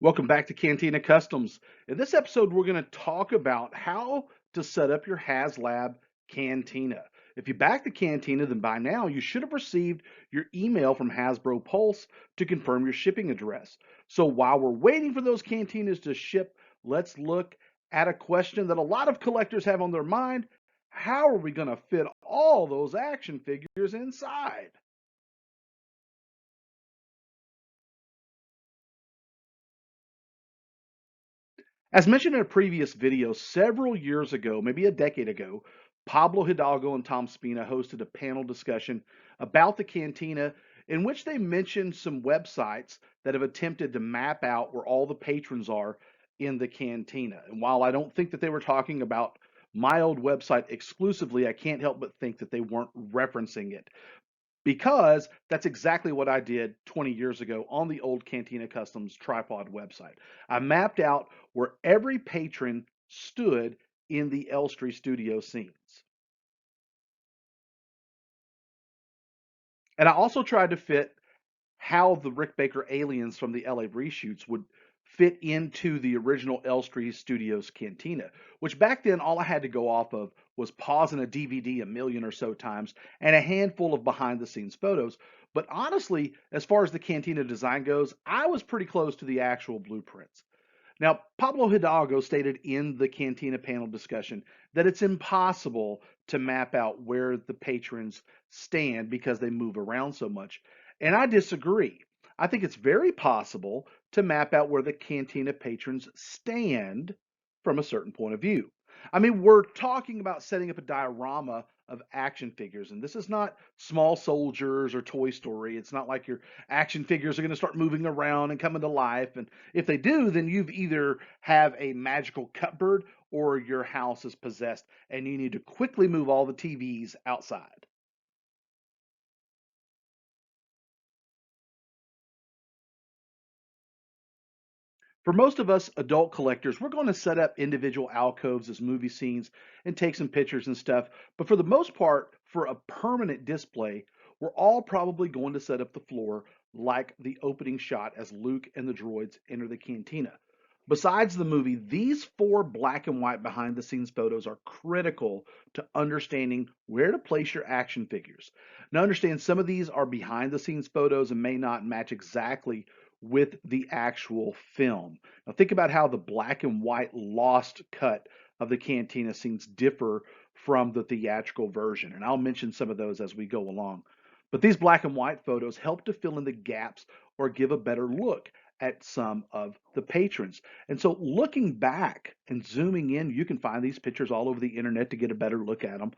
Welcome back to Cantina Customs. In this episode, we're going to talk about how to set up your Haslab Cantina. If you back the Cantina, then by now you should have received your email from Hasbro Pulse to confirm your shipping address. So while we're waiting for those Cantinas to ship, let's look at a question that a lot of collectors have on their mind. How are we going to fit all those action figures inside? As mentioned in a previous video several years ago, maybe a decade ago, Pablo Hidalgo and Tom Spina hosted a panel discussion about the cantina in which they mentioned some websites that have attempted to map out where all the patrons are in the cantina. And while I don't think that they were talking about my old website exclusively, I can't help but think that they weren't referencing it because that's exactly what I did 20 years ago on the old Cantina Customs tripod website. I mapped out where every patron stood in the Elstree studio scenes. And I also tried to fit how the Rick Baker aliens from the LA reshoots would fit into the original Elstree Studios Cantina, which back then all I had to go off of was pausing a DVD a million or so times and a handful of behind the scenes photos. But honestly, as far as the Cantina design goes, I was pretty close to the actual blueprints. Now, Pablo Hidalgo stated in the Cantina panel discussion that it's impossible to map out where the patrons stand because they move around so much. And I disagree. I think it's very possible to map out where the Cantina patrons stand from a certain point of view. I mean, we're talking about setting up a diorama of action figures, and this is not Small Soldiers or Toy Story. It's not like your action figures are going to start moving around and coming to life. And if they do, then you've either have a magical cupboard or your house is possessed and you need to quickly move all the TVs outside. For most of us adult collectors, we're going to set up individual alcoves as movie scenes and take some pictures and stuff. But for the most part, for a permanent display, we're all probably going to set up the floor like the opening shot as Luke and the droids enter the cantina. Besides the movie, these four black and white behind the scenes photos are critical to understanding where to place your action figures. Now, understand some of these are behind the scenes photos and may not match exactly with the actual film. Now, think about how the black and white lost cut of the cantina scenes differ from the theatrical version. And I'll mention some of those as we go along. But these black and white photos help to fill in the gaps or give a better look at some of the patrons. And so looking back and zooming in, you can find these pictures all over the internet to get a better look at them.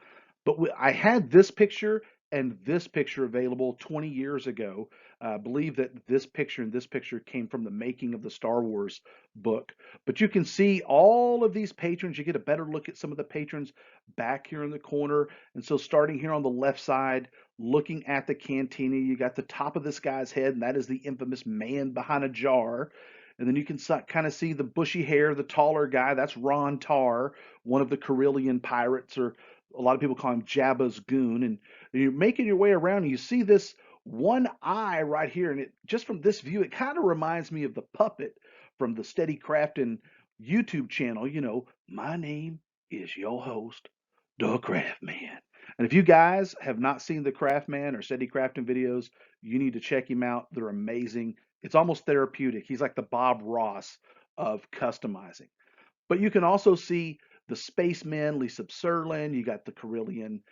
But I had this picture and this picture available 20 years ago. I believe that this picture and this picture came from the making of the Star Wars book. But you can see all of these patrons. You get a better look at some of the patrons back here in the corner. And so starting here on the left side, looking at the cantina, you got the top of this guy's head, and that is the infamous man behind a jar. And then you can kind of see the bushy hair, the taller guy. That's Ron Tar, one of the Carillion pirates, or a lot of people call him Jabba's goon. And you're making your way around, and you see this one eye right here. And it just from this view, it kind of reminds me of the puppet from the Steady Crafting YouTube channel. My name is your host, the Craft Man. And if you guys have not seen the Craft Man or Steady Crafting videos, you need to check him out. They're amazing. It's almost therapeutic. He's like the Bob Ross of customizing. But you can also see the spacemen, Lisa Serlin. You got the Carillion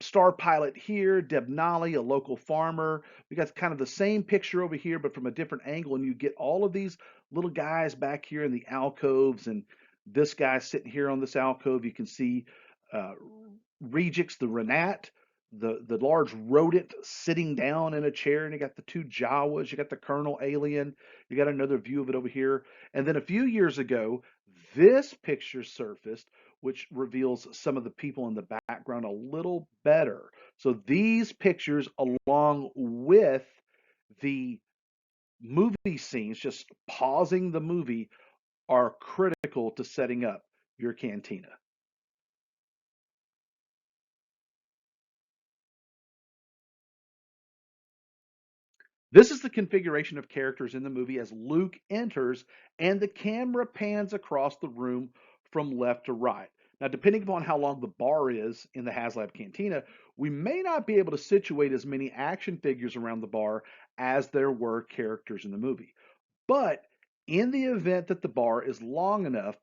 star pilot here, Deb Nolly, a local farmer. We got kind of the same picture over here, but from a different angle. And you get all of these little guys back here in the alcoves. And this guy sitting here on this alcove, you can see uh, Regix, the Renat, the large rodent sitting down in a chair, and you got the two Jawas, you got the Colonel alien, you got another view of it over here. And then a few years ago, this picture surfaced, which reveals some of the people in the background a little better. So these pictures, along with the movie scenes, just pausing the movie, are critical to setting up your cantina. This is the configuration of characters in the movie as Luke enters and the camera pans across the room from left to right. Now, depending upon how long the bar is in the Haslab Cantina, we may not be able to situate as many action figures around the bar as there were characters in the movie. But in the event that the bar is long enough,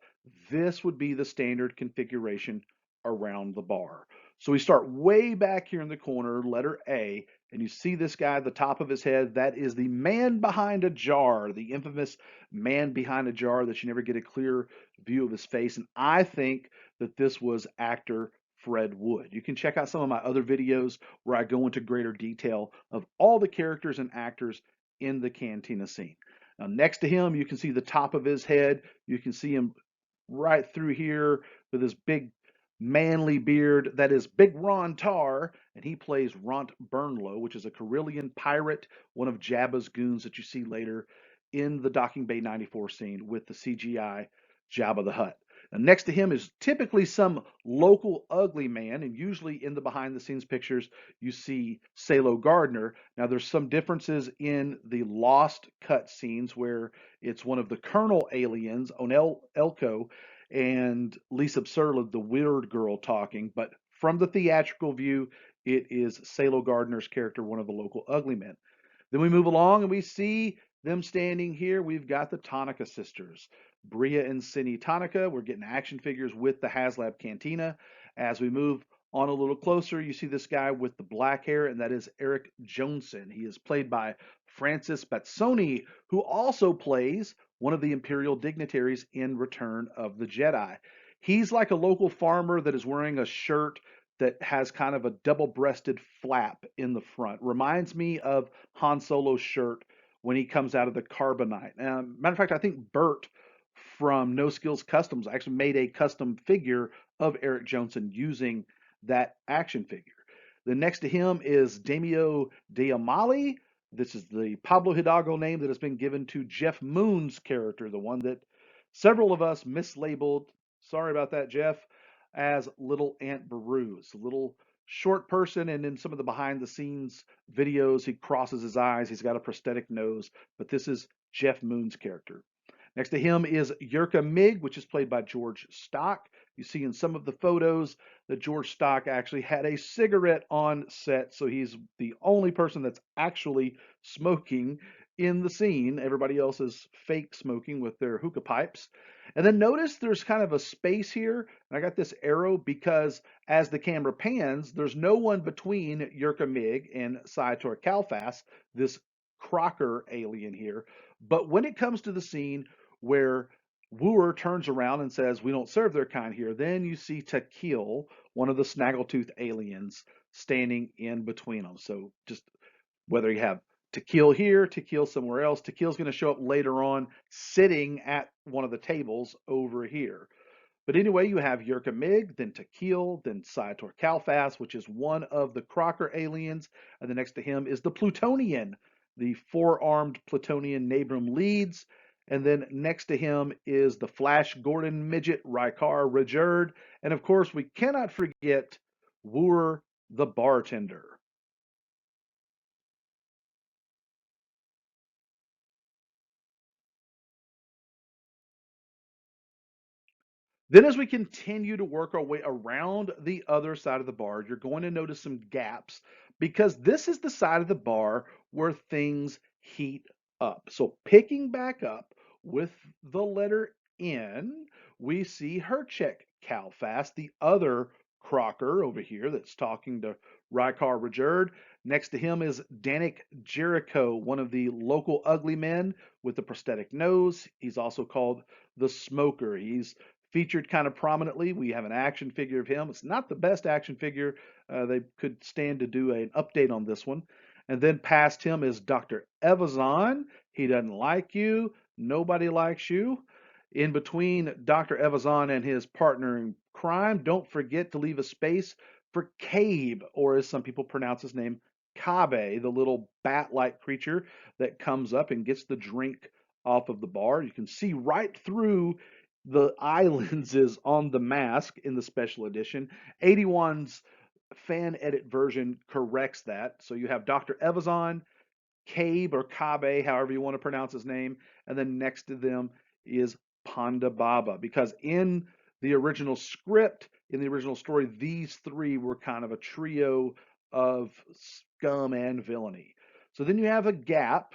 this would be the standard configuration around the bar. So we start way back here in the corner, letter A, and you see this guy at the top of his head. That is the man behind a jar, the infamous man behind a jar that you never get a clear view of his face. And I think that this was actor Fred Wood. You can check out some of my other videos where I go into greater detail of all the characters and actors in the cantina scene. Now, next to him, you can see the top of his head. You can see him right through here with his big manly beard. That is Big Ron Tar, and he plays Ront Burnlow, which is a Carillion pirate, one of Jabba's goons that you see later in the Docking Bay 94 scene with the CGI Jabba the Hutt. Now, next to him is typically some local ugly man, and usually in the behind the scenes pictures, you see Salo Gardner. Now, there's some differences in the Lost cut scenes where it's one of the Colonel aliens, Onel Elko, and Lisa Absurla, the weird girl, talking. But from the theatrical view, it is Salo Gardner's character, one of the local ugly men. Then we move along and we see them standing here. We've got the Tonica sisters, Bria and Cindy Tonica. We're getting action figures with the Haslab Cantina. As we move on a little closer, you see this guy with the black hair, and that is Eric Johnson. He is played by Francis Bazzoni, who also plays one of the Imperial dignitaries in Return of the Jedi. He's like a local farmer that is wearing a shirt that has kind of a double-breasted flap in the front. Reminds me of Han Solo's shirt when he comes out of the carbonite. Matter of fact, I think Bert from No Skills Customs actually made a custom figure of Eric Johnson using that action figure. The next to him is Damio Diamali. This is the Pablo Hidalgo name that has been given to Jeff Moon's character, the one that several of us mislabeled. Sorry about that, Jeff, as Little Aunt Beru. It's a little short person, and in some of the behind the scenes videos, he crosses his eyes. He's got a prosthetic nose, but this is Jeff Moon's character. Next to him is Yurka Mig, which is played by George Stock. You see in some of the photos that George Stock actually had a cigarette on set, so he's the only person that's actually smoking in the scene. Everybody else is fake smoking with their hookah pipes. And then notice there's kind of a space here. And I got this arrow because as the camera pans, there's no one between Yurka Mig and Saitor Kalfas, this Crocker alien here. But when it comes to the scene where Wooer turns around and says, "We don't serve their kind here," then you see Takil, one of the snaggletooth aliens, standing in between them. So just whether you have Takil here, Takil somewhere else, Takil's going to show up later on sitting at one of the tables over here. But anyway, you have Yurka Mig, then Takil, then Saitor Kalfas, which is one of the Crocker aliens, and the next to him is the Plutonian, the four-armed Plutonian Nabram Leeds, and then next to him is the Flash Gordon midget Rykar Rajerd, and of course we cannot forget Wooer the bartender. Then as we continue to work our way around the other side of the bar, you're going to notice some gaps because this is the side of the bar where things heat up. So picking back up with the letter N, we see Herchek Calfast, the other Crocker over here that's talking to Rykar Rajerd. Next to him is Danik Jericho, one of the local ugly men with the prosthetic nose. He's also called the Smoker. He's featured kind of prominently. We have an action figure of him. It's not the best action figure. They could stand to do an update on this one. And then past him is Dr. Evazan. He doesn't like you. Nobody likes you. In between Dr. Evazan and his partner in crime, don't forget to leave a space for Cabe, or as some people pronounce his name, Kabe, the little bat-like creature that comes up and gets the drink off of the bar. You can see right through the eye lenses on the mask in the special edition. 81's fan edit version corrects that. So you have Dr. Evazan, Cabe or Kabe, however you want to pronounce his name, and then next to them is Ponda Baba, because in the original script, in the original story, these three were kind of a trio of scum and villainy. So then you have a gap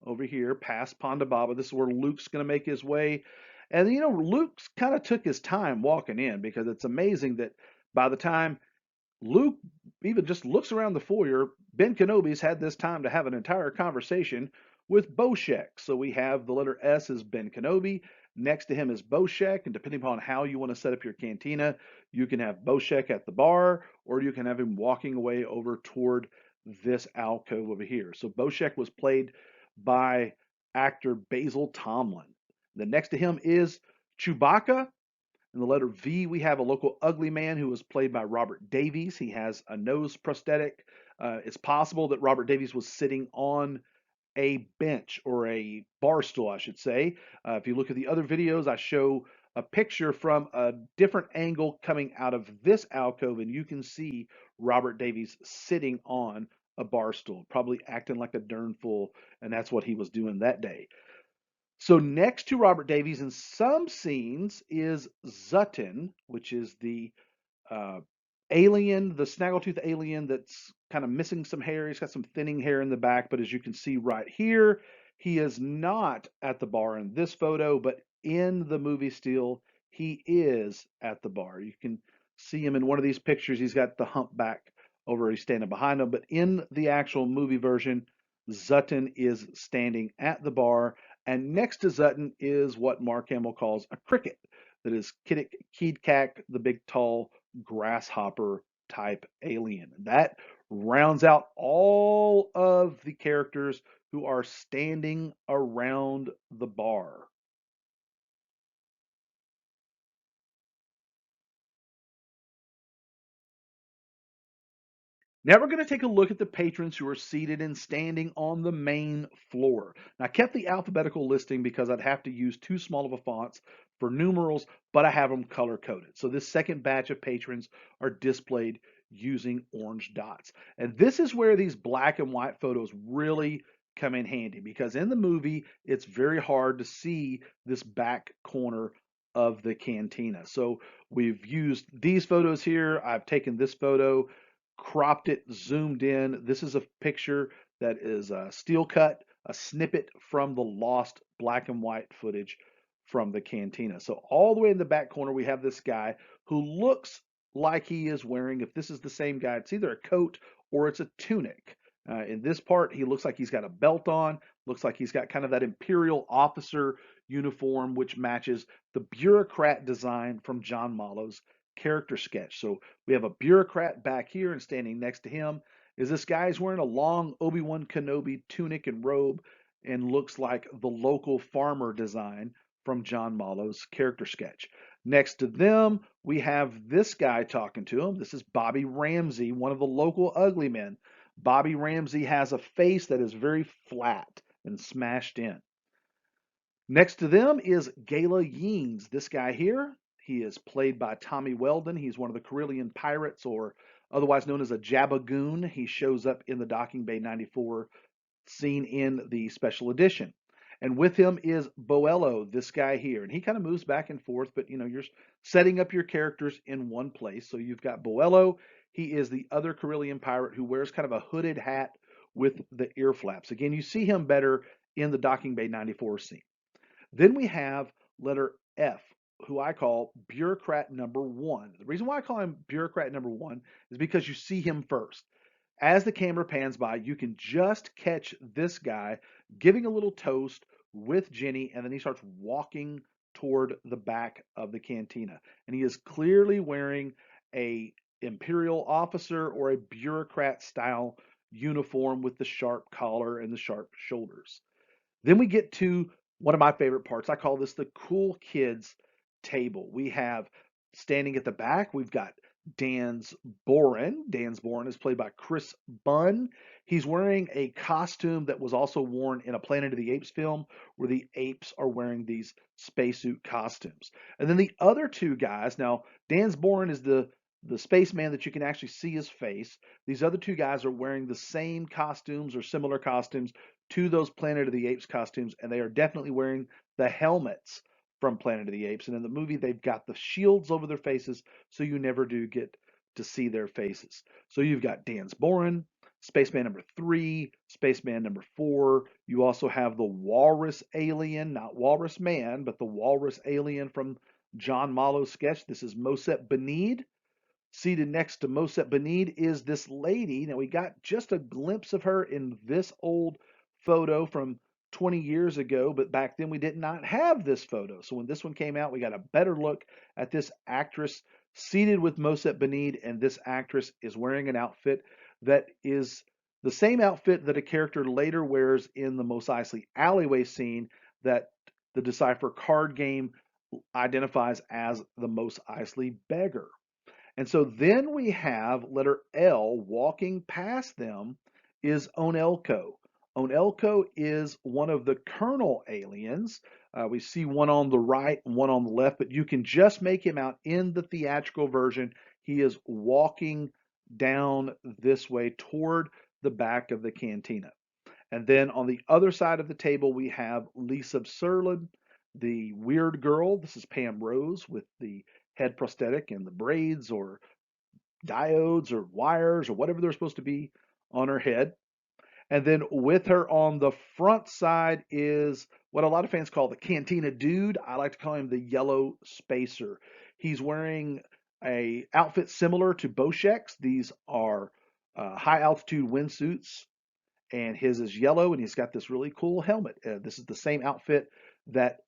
over here past Ponda Baba. This is where Luke's going to make his way. And you know, Luke's kind of took his time walking in, because it's amazing that by the time Luke even just looks around the foyer, Ben Kenobi's had this time to have an entire conversation with Boshek. So we have the letter S as Ben Kenobi. Next to him is Boshek, and depending upon how you want to set up your cantina, you can have Boshek at the bar, or you can have him walking away over toward this alcove over here. So Boshek was played by actor Basil Tomlin. The next to him is Chewbacca. In the letter V, we have a local ugly man who was played by Robert Davies. He has a nose prosthetic. It's possible that Robert Davies was sitting on a bench, or a bar stool, I should say. If you look at the other videos, I show a picture from a different angle coming out of this alcove, and you can see Robert Davies sitting on a bar stool, probably acting like a darn fool, and that's what he was doing that day. So next to Robert Davies in some scenes is Zutton, which is the uh, alien, the snaggletooth alien that's kind of missing some hair. He's got some thinning hair in the back, but as you can see right here, he is not at the bar in this photo, but in the movie still, he is at the bar. You can see him in one of these pictures. He's got the humpback over, he's standing behind him, but in the actual movie version, Zutton is standing at the bar, and next to Zutton is what Mark Hamill calls a cricket. That is Keedkak, the big tall grasshopper type alien. That rounds out all of the characters who are standing around the bar. Now we're going to take a look at the patrons who are seated and standing on the main floor. Now, I kept the alphabetical listing because I'd have to use too small of a fonts for numerals, but I have them color coded. So this second batch of patrons are displayed using orange dots. And this is where these black and white photos really come in handy, because in the movie, it's very hard to see this back corner of the cantina. So we've used these photos here. I've taken this photo, cropped it, zoomed in. This is a picture that is steel cut, a snippet from the lost black and white footage from the cantina. So all the way in the back corner, we have this guy who looks like he is wearing, if this is the same guy, it's either a coat or it's a tunic. In this part, he looks like he's got a belt on, looks like he's got kind of that imperial officer uniform, which matches the bureaucrat design from John Mallow's character sketch. So we have a bureaucrat back here, and standing next to him is this guy. He's wearing a long Obi-Wan Kenobi tunic and robe, and looks like the local farmer design from John Mallow's character sketch. Next to them, we have this guy talking to him. This is Bobby Ramsey, one of the local ugly men. Bobby Ramsey has a face that is very flat and smashed in. Next to them is Gala Yeens. This guy here, he is played by Tommy Weldon. He's one of the Carillion pirates, or otherwise known as a Jabagoon. He shows up in the Docking Bay 94 scene in the special edition. And with him is Boello, this guy here. And he kind of moves back and forth, but you know, you're setting up your characters in one place. So you've got Boello. He is the other Carillion pirate who wears kind of a hooded hat with the ear flaps. Again, you see him better in the Docking Bay 94 scene. Then we have letter F, who I call bureaucrat number one. The reason why I call him bureaucrat number one is because you see him first. As the camera pans by, you can just catch this guy giving a little toast with Jenny, and then he starts walking toward the back of the cantina. And he is clearly wearing a imperial officer or a bureaucrat style uniform with the sharp collar and the sharp shoulders. Then we get to one of my favorite parts. I call this the cool kids table. We have standing at the back, we've got Dan's Boren. Dan's Boren is played by Chris Bunn. He's wearing a costume that was also worn in a Planet of the Apes film, where the apes are wearing these spacesuit costumes. And then the other two guys, now Dan's Boren is the spaceman that you can actually see his face. These other two guys are wearing the same costumes or similar costumes to those Planet of the Apes costumes, and they are definitely wearing the helmets from Planet of the Apes. And in the movie, they've got the shields over their faces, so you never do get to see their faces. So you've got Dan's Boren, Spaceman number 3, Spaceman number 4. You also have the Walrus alien, not Walrus Man, but the Walrus alien from John Malo's sketch. This is Mosep Benede. Seated next to Mosep Benede is this lady. Now, we got just a glimpse of her in this old photo from 20 years ago, but back then we did not have this photo. So when this one came out, we got a better look at this actress seated with Mosep Benede, and this actress is wearing an outfit that is the same outfit that a character later wears in the Mos Eisley alleyway scene that the Decipher card game identifies as the Mos Eisley beggar. And so then we have letter L walking past them is Onelco. Onelco is one of the Colonel aliens. We see one on the right and one on the left, but you can just make him out in the theatrical version. He is walking down this way toward the back of the cantina. And then on the other side of the table, we have Lisa Surlin, the weird girl. This is Pam Rose with the head prosthetic and the braids or diodes or wires or whatever they're supposed to be on her head. And then with her on the front side is what a lot of fans call the Cantina Dude. I like to call him the Yellow Spacer. He's wearing a outfit similar to Boschek's. These are high altitude windsuits, and his is yellow, and he's got this really cool helmet. This is the same outfit that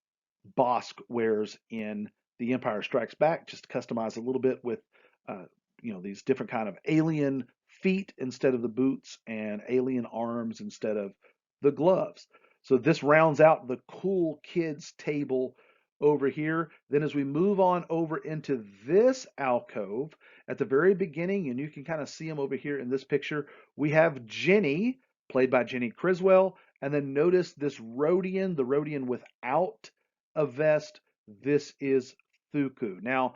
Bosk wears in The Empire Strikes Back, just customized a little bit with, uh, these different kind of alien feet instead of the boots and alien arms instead of the gloves. So this rounds out the cool kids table over here. Then as we move on over into this alcove at the very beginning, and you can kind of see them over here in this picture, we have Jenny, played by Jenny Criswell, and then notice this Rodian, the Rodian without a vest. This is Thuku. Now,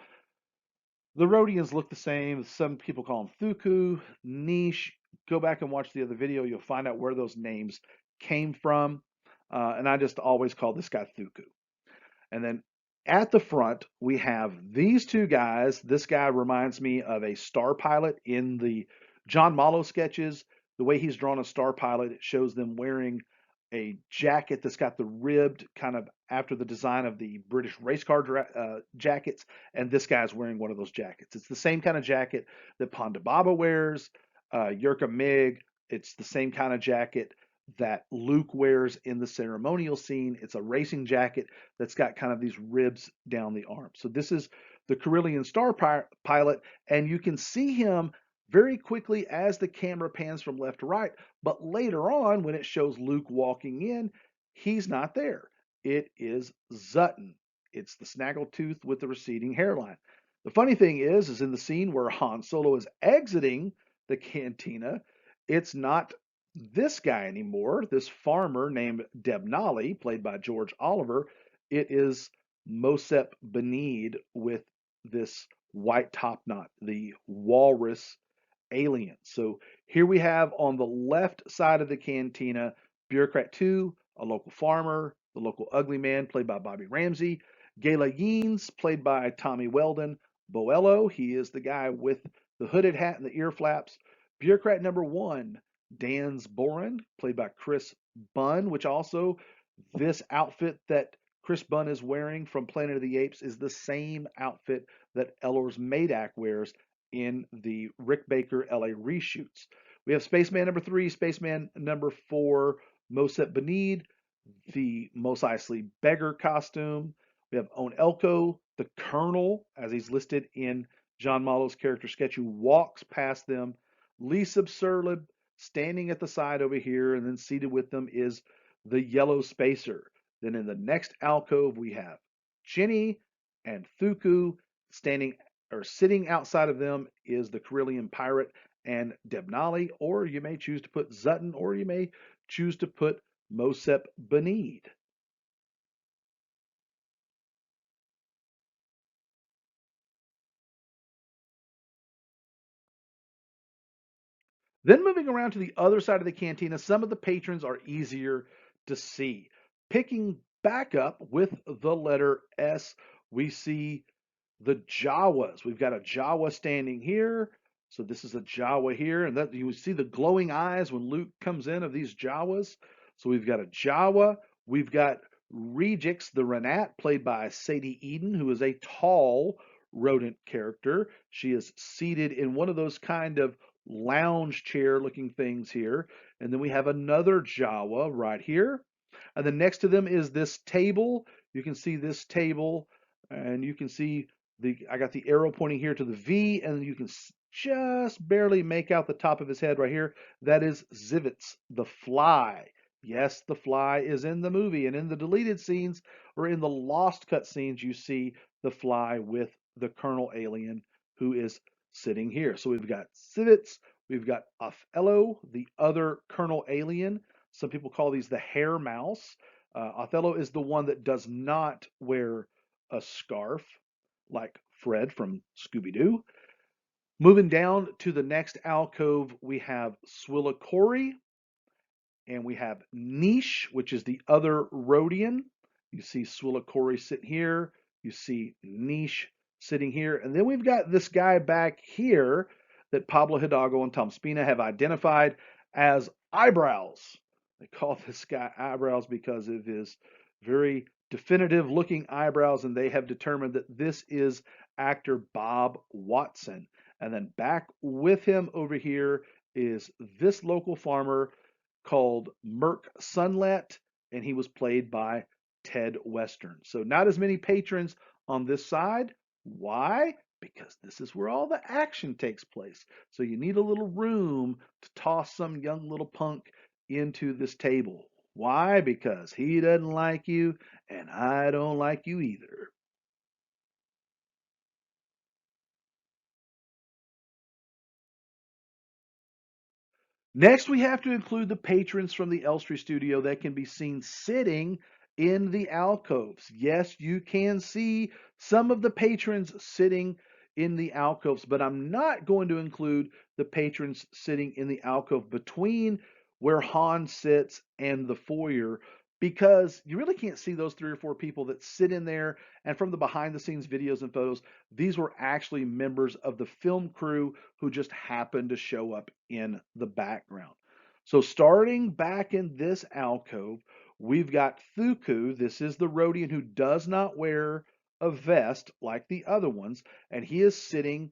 the Rhodians look the same. Some people call them Thuku, Niche. Go back and watch the other video. You'll find out where those names came from. And I just always call this guy Thuku. And then at the front, we have these two guys. This guy reminds me of a star pilot in the John Malo sketches. The way he's drawn a star pilot, it shows them wearing a jacket that's got the ribbed kind of after the design of the British race car jackets, and this guy's wearing one of those jackets. It's the same kind of jacket that Ponda Baba wears, Yurka Mig. It's the same kind of jacket that Luke wears in the ceremonial scene. It's a racing jacket that's got kind of these ribs down the arm. So this is the Carillion star pilot, and you can see him very quickly as the camera pans from left to right. But later on, when it shows Luke walking in, he's not there. It is Zutton. It's the snaggletooth with the receding hairline. The funny thing is in the scene where Han Solo is exiting the cantina, it's not this guy anymore, this farmer named Debnali, played by George Oliver. It is Mosep Benede with this white top knot, the walrus alien. So here we have on the left side of the cantina, Bureaucrat 2, a local farmer, the local ugly man, played by Bobby Ramsey, Gala Yeens, played by Tommy Weldon, Boello, he is the guy with the hooded hat and the ear flaps, Bureaucrat number 1, Dan's Boren, played by Chris Bunn, which also this outfit that Chris Bunn is wearing from Planet of the Apes is the same outfit that Ehlers Madak wears in the Rick Baker LA reshoots. We have Spaceman number 3, Spaceman number 4, Mosep Benede, the Mos Eisley beggar costume. We have On Elko, the Colonel, as he's listed in John Malo's character sketch, who walks past them. Lisa Surlib standing at the side over here, and then seated with them is the Yellow Spacer. Then in the next alcove, we have Jenny and Thuku standing or sitting outside of them is the Carillion pirate and Debnali, or you may choose to put Zutton, or you may choose to put Mosep Benede. Then moving around to the other side of the cantina, some of the patrons are easier to see. Picking back up with the letter S, we see the Jawas. We've got a Jawa standing here. So this is a Jawa here, and that you see the glowing eyes when Luke comes in of these Jawas. So we've got a Jawa. We've got Regix, the Renat, played by Sadie Eden, who is a tall rodent character. She is seated in one of those kind of lounge chair looking things here. And then we have another Jawa right here. And then next to them is this table. You can see this table, and you can see I got the arrow pointing here to the V, and you can just barely make out the top of his head right here. That is Zivitz, the fly. Yes, the fly is in the movie, and in the deleted scenes or in the lost cut scenes, you see the fly with the Colonel alien who is sitting here. So we've got Zivitz, we've got Othello, the other Colonel alien. Some people call these the hair mouse. Othello is the one that does not wear a scarf like Fred from Scooby Doo. Moving down to the next alcove, we have Swillicori, and we have Niche, which is the other Rhodian. You see Swillicori sitting here. You see Niche sitting here. And then we've got this guy back here that Pablo Hidalgo and Tom Spina have identified as Eyebrows. They call this guy Eyebrows because of his very definitive looking eyebrows, and they have determined that this is actor Bob Watson. And then back with him over here is this local farmer called Merc Sunlet, and he was played by Ted Western. So not as many patrons on this side. Why? Because this is where all the action takes place. So you need a little room to toss some young little punk into this table. Why? Because he doesn't like you, and I don't like you either. Next, we have to include the patrons from the Elstree studio that can be seen sitting in the alcoves. Yes, you can see some of the patrons sitting in the alcoves, but I'm not going to include the patrons sitting in the alcove between where Han sits and the foyer because you really can't see those three or four people that sit in there. And from the behind the scenes videos and photos, these were actually members of the film crew who just happened to show up in the background. So starting back in this alcove, we've got Thuku. This is the Rhodian who does not wear a vest like the other ones, and he is sitting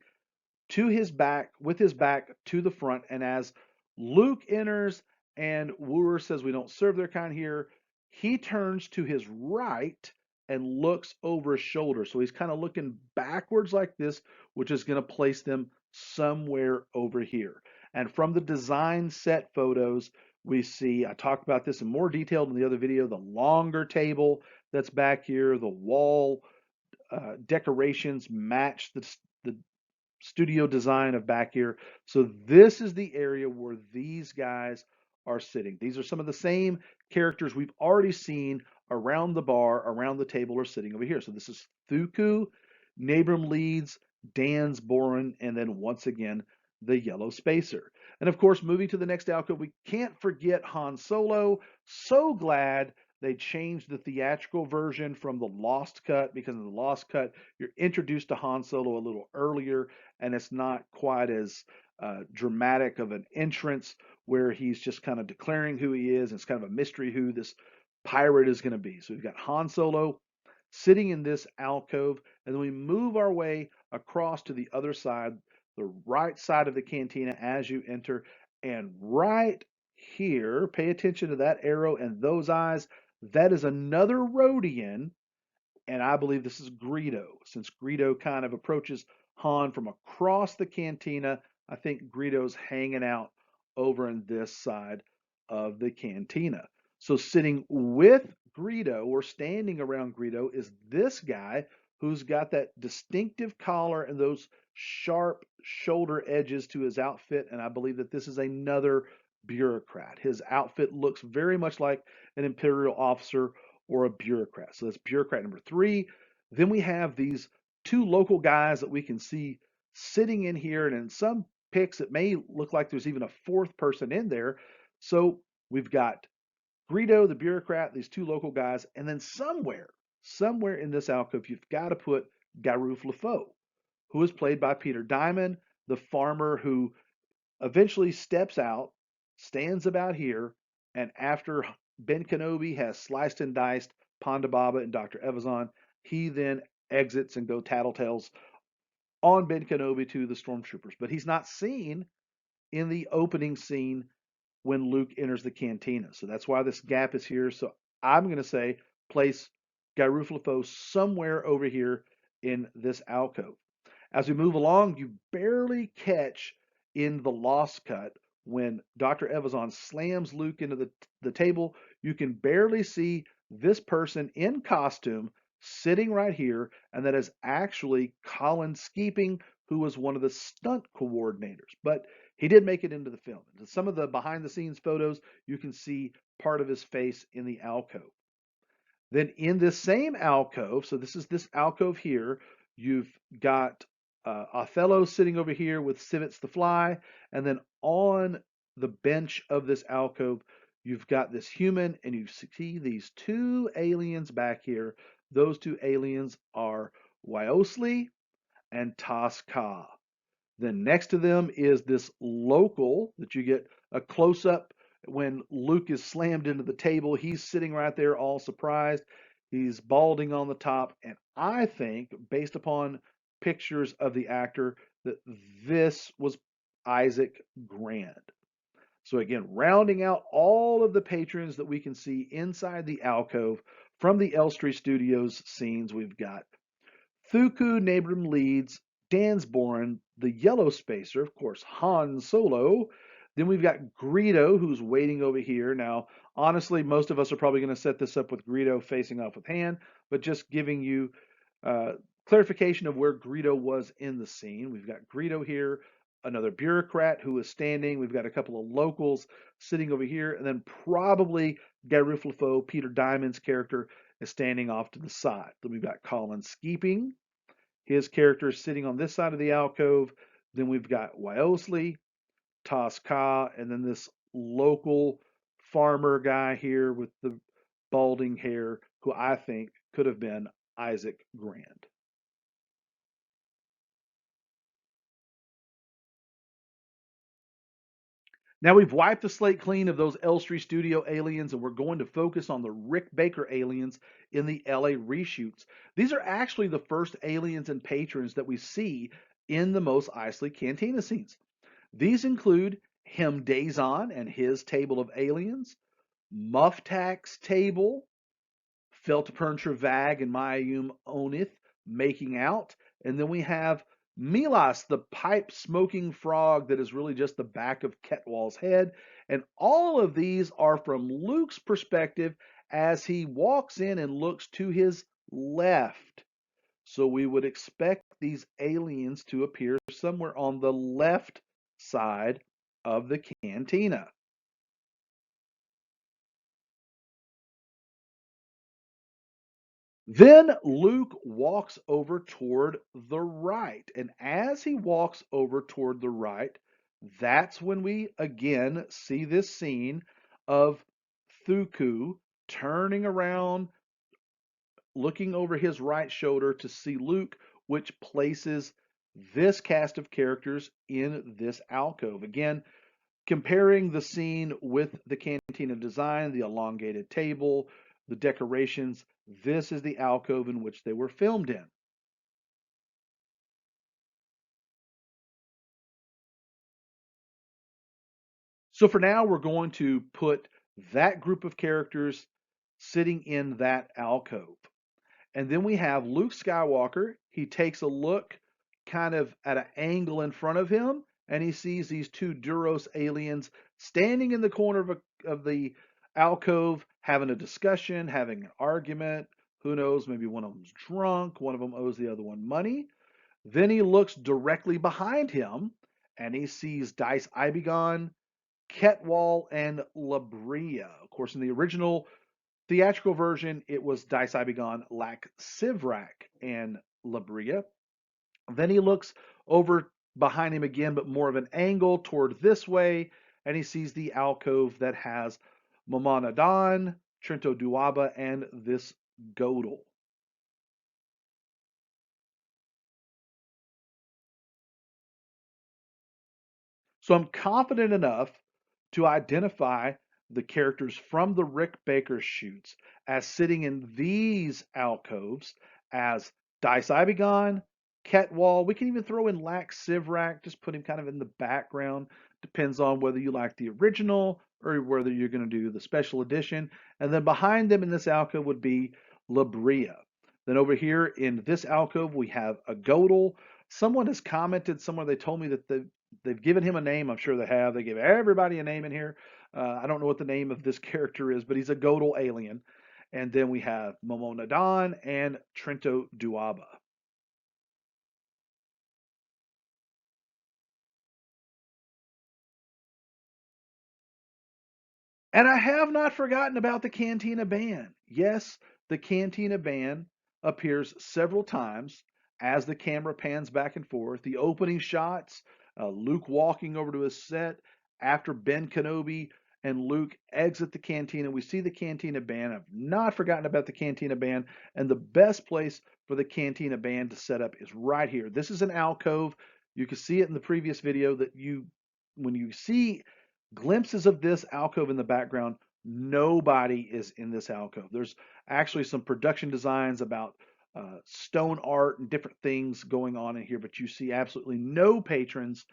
to his back, with his back to the front. And as Luke enters and Wooer says, "We don't serve their kind here," he turns to his right and looks over his shoulder. So he's kind of looking backwards like this, which is going to place them somewhere over here. And from the design set photos, we see, I talked about this in more detail in the other video, the longer table that's back here, the wall decorations match the studio design of back here. So this is the area where these guys are sitting. These are some of the same characters we've already seen around the bar, around the table, are sitting over here. So this is Thuku, Nabram Leeds, Dan's Boren, and then once again, the Yellow Spacer. And of course, moving to the next alcove, we can't forget Han Solo. So glad they changed the theatrical version from the Lost Cut, because in the Lost Cut, you're introduced to Han Solo a little earlier, and it's not quite as dramatic of an entrance where he's just kind of declaring who he is. It's kind of a mystery who this pirate is going to be. So we've got Han Solo sitting in this alcove, and then we move our way across to the other side, the right side of the cantina as you enter, and right here, pay attention to that arrow and those eyes. That is another Rhodian, and I believe this is Greedo. Since Greedo kind of approaches Han from across the cantina, I think Greedo's hanging out over in this side of the cantina. So sitting with Greedo or standing around Greedo is this guy who's got that distinctive collar and those sharp shoulder edges to his outfit, and I believe that this is another bureaucrat. His outfit looks very much like an imperial officer or a bureaucrat. So that's bureaucrat number three. Then we have these two local guys that we can see sitting in here, and in some picks, it may look like there's even a fourth person in there. So we've got Greedo, the bureaucrat, these two local guys, and then somewhere in this alcove, you've got to put Garuf Lefoe, who is played by Peter Diamond, the farmer who eventually steps out, stands about here, and after Ben Kenobi has sliced and diced Ponda Baba and Dr. Evazan, he then exits and go tattletales on Ben Kenobi to the stormtroopers. But he's not seen in the opening scene when Luke enters the cantina. So that's why this gap is here. So I'm going to say place Garuf Lefoe somewhere over here in this alcove. As we move along, you barely catch in the lost cut when Dr. Evazan slams Luke into the table. You can barely see this person in costume sitting right here, and that is actually Colin Skeeping, who was one of the stunt coordinators. But he did make it into the film. In some of the behind the scenes photos, you can see part of his face in the alcove. Then in this same alcove, so this is this alcove here, you've got Othello sitting over here with Civets the Fly, and then on the bench of this alcove, you've got this human, and you see these two aliens back here. Those two aliens are Wyosley and Tasca. Then next to them is this local that you get a close up when Luke is slammed into the table. He's sitting right there all surprised. He's balding on the top. And I think, based upon pictures of the actor, that this was Isaac Grand. So again, rounding out all of the patrons that we can see inside the alcove from the Elstree Studios scenes, we've got Thuku Nabram Leeds, Dansborin, the Yellow Spacer, of course, Han Solo. Then we've got Greedo, who's waiting over here. Now, honestly, most of us are probably going to set this up with Greedo facing off with Han, but just giving you clarification of where Greedo was in the scene. We've got Greedo here, another bureaucrat who is standing. We've got a couple of locals sitting over here, and then probably Garuf Lefoe, Peter Diamond's character, is standing off to the side. Then we've got Colin Skeeping. His character is sitting on this side of the alcove. Then we've got Wyosley, Tasca, and then this local farmer guy here with the balding hair, who I think could have been Isaac Grand. Now we've wiped the slate clean of those Elstree Studio aliens, and we're going to focus on the Rick Baker aliens in the LA reshoots. These are actually the first aliens and patrons that we see in the Mos Eisley Cantina scenes. These include Him Dazon and his table of aliens, Muftak's table, Feltapern Travag and Mayum Onith making out, and then we have Milas, the pipe smoking frog that is really just the back of Ketwal's head. And all of these are from Luke's perspective as he walks in and looks to his left. So we would expect these aliens to appear somewhere on the left side of the cantina. Then Luke walks over toward the right. And as he walks over toward the right, that's when we again see this scene of Thuku turning around, looking over his right shoulder to see Luke, which places this cast of characters in this alcove. Again, comparing the scene with the cantina design, the elongated table, the decorations, this is the alcove in which they were filmed in. So for now, we're going to put that group of characters sitting in that alcove. And then we have Luke Skywalker. He takes a look kind of at an angle in front of him, and he sees these two Duros aliens standing in the corner of the alcove, having a discussion, having an argument. Who knows? Maybe one of them's drunk, one of them owes the other one money. Then he looks directly behind him, and he sees Dice Ibegon, Ketwall, and Labria. Of course, in the original theatrical version, it was Dice Ibegon, Lac Sivrak, and Labria. Then he looks over behind him again, but more of an angle toward this way, and he sees the alcove that has Momonadan, Trento Duaba, and this Godel. So I'm confident enough to identify the characters from the Rick Baker shoots as sitting in these alcoves as Dice Ibegon, Ketwall. We can even throw in Lax Sivrak, just put him kind of in the background. Depends on whether you like the original or whether you're going to do the special edition. And then behind them in this alcove would be Labria. Then over here in this alcove, we have a Godel. Someone has commented somewhere, they told me that they've given him a name. I'm sure they have. They give everybody a name in here. I don't know what the name of this character is, but he's a Godel alien. And then we have Momonadan and Trento Duaba. And I have not forgotten about the Cantina Band. Yes, the Cantina Band appears several times as the camera pans back and forth. The opening shots, Luke walking over to his set after Ben Kenobi and Luke exit the cantina. We see the Cantina Band. I've not forgotten about the Cantina Band. And the best place for the Cantina Band to set up is right here. This is an alcove. You can see it in the previous video that when you see glimpses of this alcove in the background, nobody is in this alcove. There's actually some production designs about stone art and different things going on in here, but you see absolutely no patrons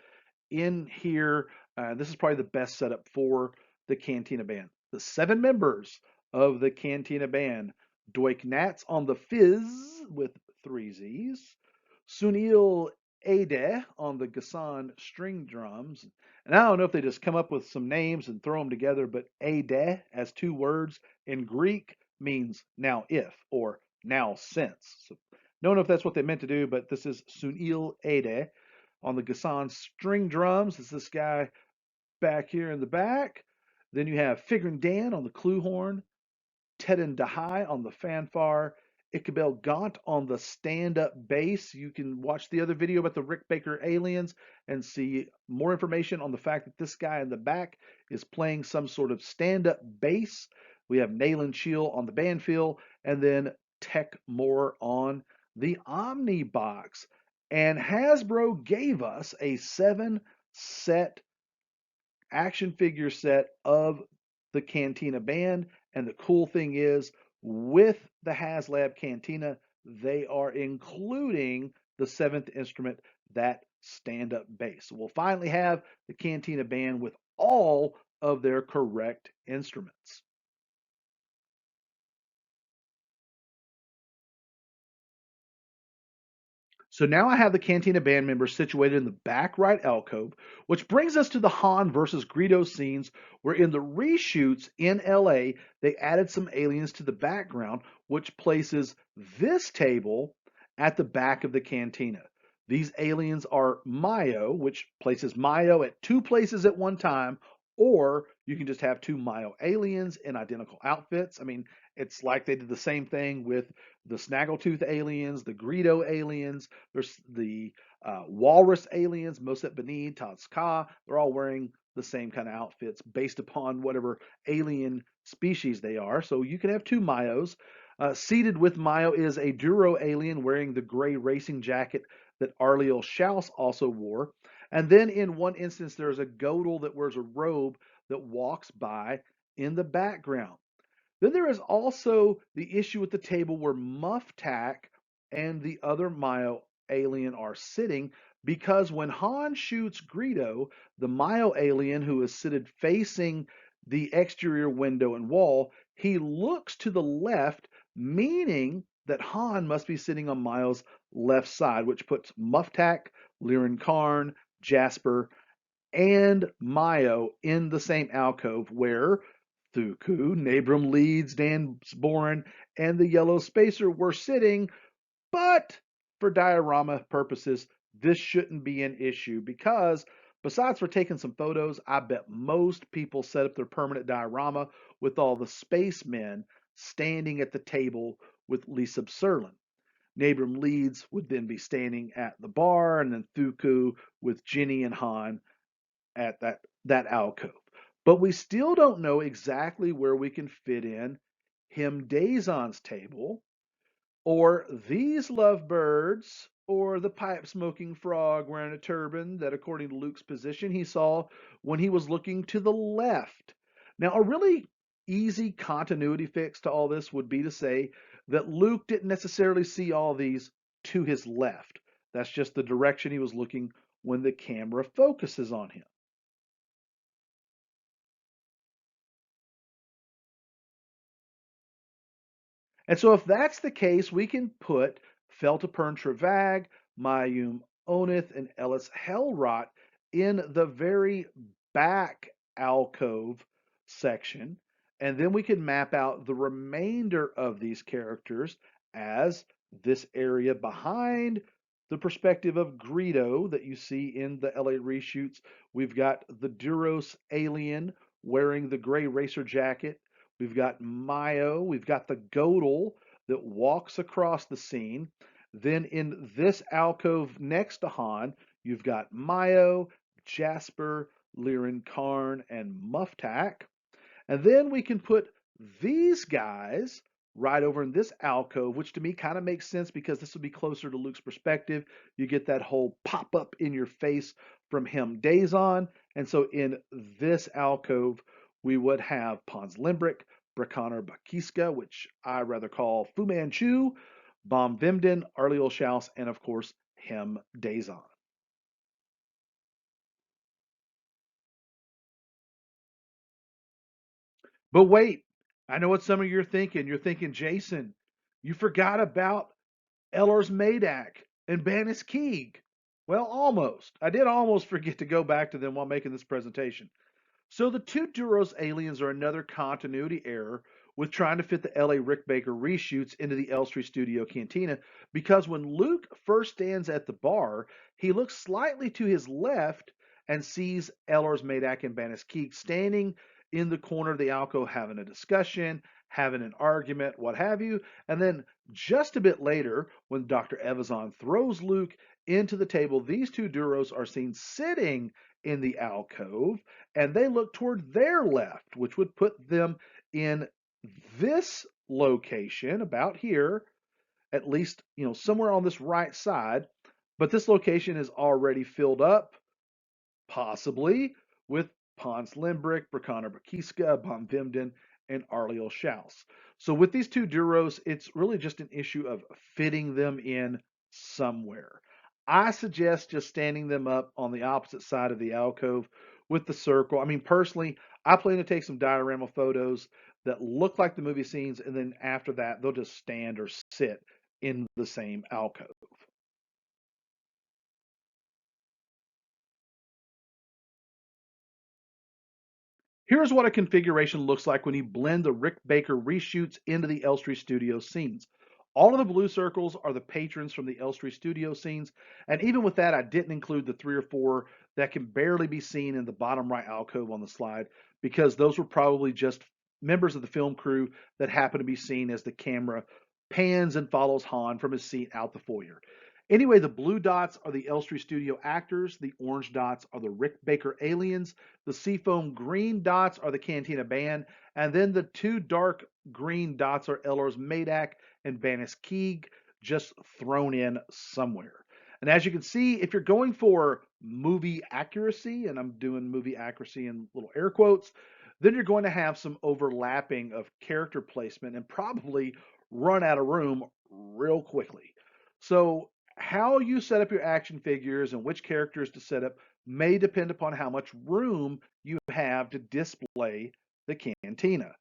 in here. This is probably the best setup for the Cantina Band. The 7 members of the Cantina Band: Doik Nats on the fizz with 3 Z's, Sunil Ade on the Gasan string drums. And I don't know if they just come up with some names and throw them together, but Ade as 2 words in Greek means now if or now since. So don't know if that's what they meant to do, but this is Sunil Ade on the Gasan string drums. Is this guy back here in the back? Then you have Figrin Dan on the clue horn, Tedin Dahai on the fanfare, Ichabel Gaunt on the stand-up bass. You can watch the other video about the Rick Baker aliens and see more information on the fact that this guy in the back is playing some sort of stand-up bass. We have Nayland Shield on the bandfill, and then Tech Moore on the Omni box. And Hasbro gave us a 7 set action figure set of the Cantina Band. And the cool thing is, with the Haslab Cantina, they are including the 7th instrument, that stand up bass. So we'll finally have the Cantina Band with all of their correct instruments. So now I have the Cantina band members situated in the back right alcove, which brings us to the Han versus Greedo scenes, where in the reshoots in LA, they added some aliens to the background, which places this table at the back of the cantina. These aliens are Mayo, which places Mayo at 2 places at one time, or you can just have 2 Mayo aliens in identical outfits. I mean, it's like they did the same thing with the Snaggletooth aliens, the Greedo aliens. There's the Walrus aliens, Moset Benid, Taz. They're all wearing the same kind of outfits based upon whatever alien species they are. So you can have 2 Mayos. Seated with Mayo is a Duro alien wearing the gray racing jacket that Arliel Schaus also wore. And then in one instance, there's a Godel that wears a robe that walks by in the background. Then there is also the issue at the table where Muff Tack and the other Mayo alien are sitting, because when Han shoots Greedo, the Mayo alien who is seated facing the exterior window and wall, he looks to the left, meaning that Han must be sitting on Mayo's left side, which puts Muff Tack, Liren Karn, Jasper, and Mayo in the same alcove where Thuku, Nabram Leeds, Dan Boren, and the Yellow Spacer were sitting. But for diorama purposes, this shouldn't be an issue, because besides for taking some photos, I bet most people set up their permanent diorama with all the spacemen standing at the table with Lisa Serlin. Nabram Leeds would then be standing at the bar, and then Thuku with Ginny and Han at that alcove. But we still don't know exactly where we can fit in him Dazon's table, or these lovebirds, or the pipe smoking frog wearing a turban that, according to Luke's position, he saw when he was looking to the left. Now, a really easy continuity fix to all this would be to say that Luke didn't necessarily see all these to his left. That's just the direction he was looking when the camera focuses on him. And so if that's the case, we can put Feltapern Travag, Mayum Onith, and Ellis Hellrot in the very back alcove section. And then we can map out the remainder of these characters as this area behind the perspective of Greedo that you see in the LA reshoots. We've got the Duros alien wearing the gray racer jacket. We've got Mayo. We've got the Godel that walks across the scene. Then in this alcove next to Han, you've got Mayo, Jasper, Liren Karn, and Muftak. And then we can put these guys right over in this alcove, which to me kind of makes sense because this would be closer to Luke's perspective. You get that whole pop up in your face from him Dazon. And so in this alcove, we would have Pons Limbrick, Brakaner Bakiska, which I rather call Fu Manchu, Bom Vimden, Arliel Schaus, and of course, him Dazon. But wait, I know what some of you are thinking. You're thinking, Jason, you forgot about Ellers Madak and Banis Keeg. Well, almost. I did almost forget to go back to them while making this presentation. So the two Duros aliens are another continuity error with trying to fit the LA Rick Baker reshoots into the Elstree Studio Cantina, because when Luke first stands at the bar, he looks slightly to his left and sees Ellers Madak and Banis Keeg standing in the corner of the alcove having a discussion, having an argument, what have you. And then just a bit later, when Dr. Evazan throws Luke into the table, these two Duros are seen sitting in the alcove, and they look toward their left, which would put them in this location about here, at least, somewhere on this right side. But this location is already filled up, possibly with Pons Limbrick, Brakaner Bakiska, Bon Vimden, and Arliel Schaus. So with these two Duros, it's really just an issue of fitting them in somewhere. I suggest just standing them up on the opposite side of the alcove with the circle. I mean, personally, I plan to take some diorama photos that look like the movie scenes, and then after that, they'll just stand or sit in the same alcove. Here's what a configuration looks like when you blend the Rick Baker reshoots into the Elstree Studio scenes. All of the blue circles are the patrons from the Elstree Studio scenes, and even with that, I didn't include the 3 or 4 that can barely be seen in the bottom right alcove on the slide, because those were probably just members of the film crew that happen to be seen as the camera pans and follows Han from his seat out the foyer. Anyway, the blue dots are the Elstree Studio actors, the orange dots are the Rick Baker aliens, the seafoam green dots are the Cantina band, and then the two dark green dots are Ellers Madak and Banis Keeg, just thrown in somewhere. And as you can see, if you're going for movie accuracy, and I'm doing movie accuracy in little air quotes, then you're going to have some overlapping of character placement and probably run out of room real quickly. So how you set up your action figures and which characters to set up may depend upon how much room you have to display the cantina.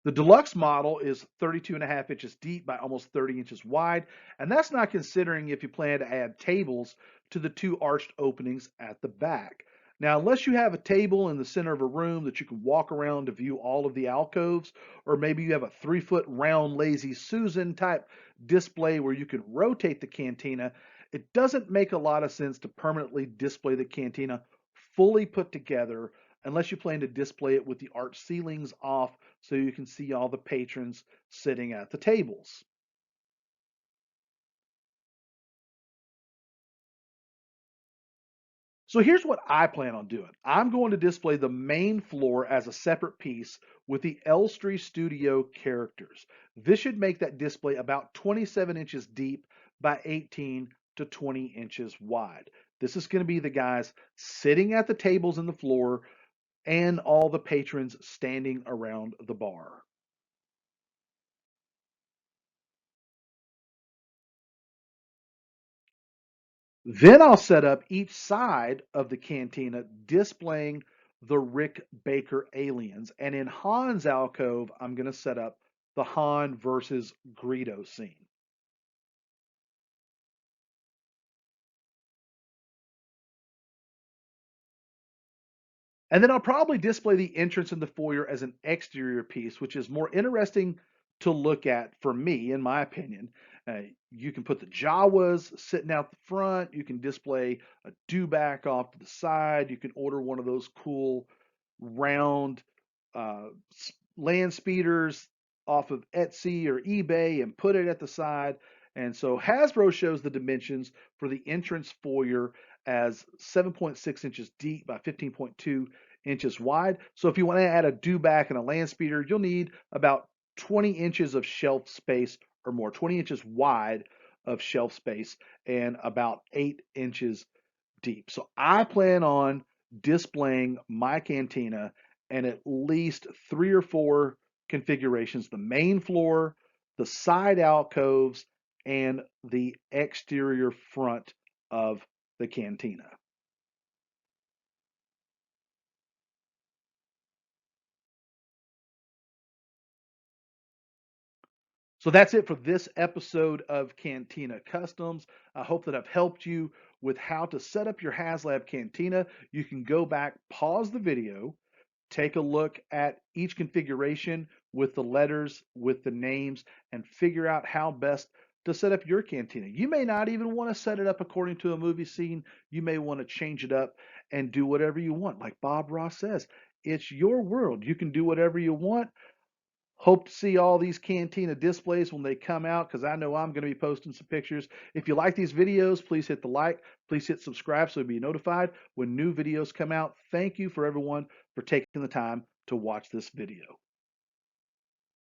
The deluxe model is 32 and a half inches deep by almost 30 inches wide, and that's not considering if you plan to add tables to the two arched openings at the back. Now, unless you have a table in the center of a room that you can walk around to view all of the alcoves, or maybe you have a 3-foot round Lazy Susan type display where you can rotate the cantina, it doesn't make a lot of sense to permanently display the cantina fully put together unless you plan to display it with the arch ceilings off so you can see all the patrons sitting at the tables. So here's what I plan on doing. I'm going to display the main floor as a separate piece with the Elstree Studio characters. This should make that display about 27 inches deep by 18 to 20 inches wide. This is going to be the guys sitting at the tables in the floor and all the patrons standing around the bar. Then I'll set up each side of the cantina displaying the Rick Baker aliens. And in Han's alcove, I'm going to set up the Han versus Greedo scene. And then I'll probably display the entrance and the foyer as an exterior piece, which is more interesting to look at for me, in my opinion. You can put the Jawas sitting out the front. You can display a dewback off to the side. You can order one of those cool round uh, land speeders off of Etsy or eBay and put it at the side. And so Hasbro shows the dimensions for the entrance foyer as 7.6 inches deep by 15.2 inches wide. So if you want to add a dewback and a land speeder, you'll need about 20 inches of shelf space or more, 20 inches wide of shelf space and about 8 inches deep. So I plan on displaying my cantina in at least 3 or 4 configurations: the main floor, the side alcoves, and the exterior front of the cantina. So that's it for this episode of Cantina Customs. I hope that I've helped you with how to set up your Haslab Cantina. You can go back, pause the video, take a look at each configuration with the letters, with the names, and figure out how best to set up your cantina. You may not even want to set it up according to a movie scene. You may want to change it up and do whatever you want. Like Bob Ross says, it's your world. You can do whatever you want. Hope to see all these cantina displays when they come out, because I know I'm going to be posting some pictures. If you like these videos, please hit the like, please hit subscribe so you'll be notified when new videos come out. Thank you for everyone for taking the time to watch this video.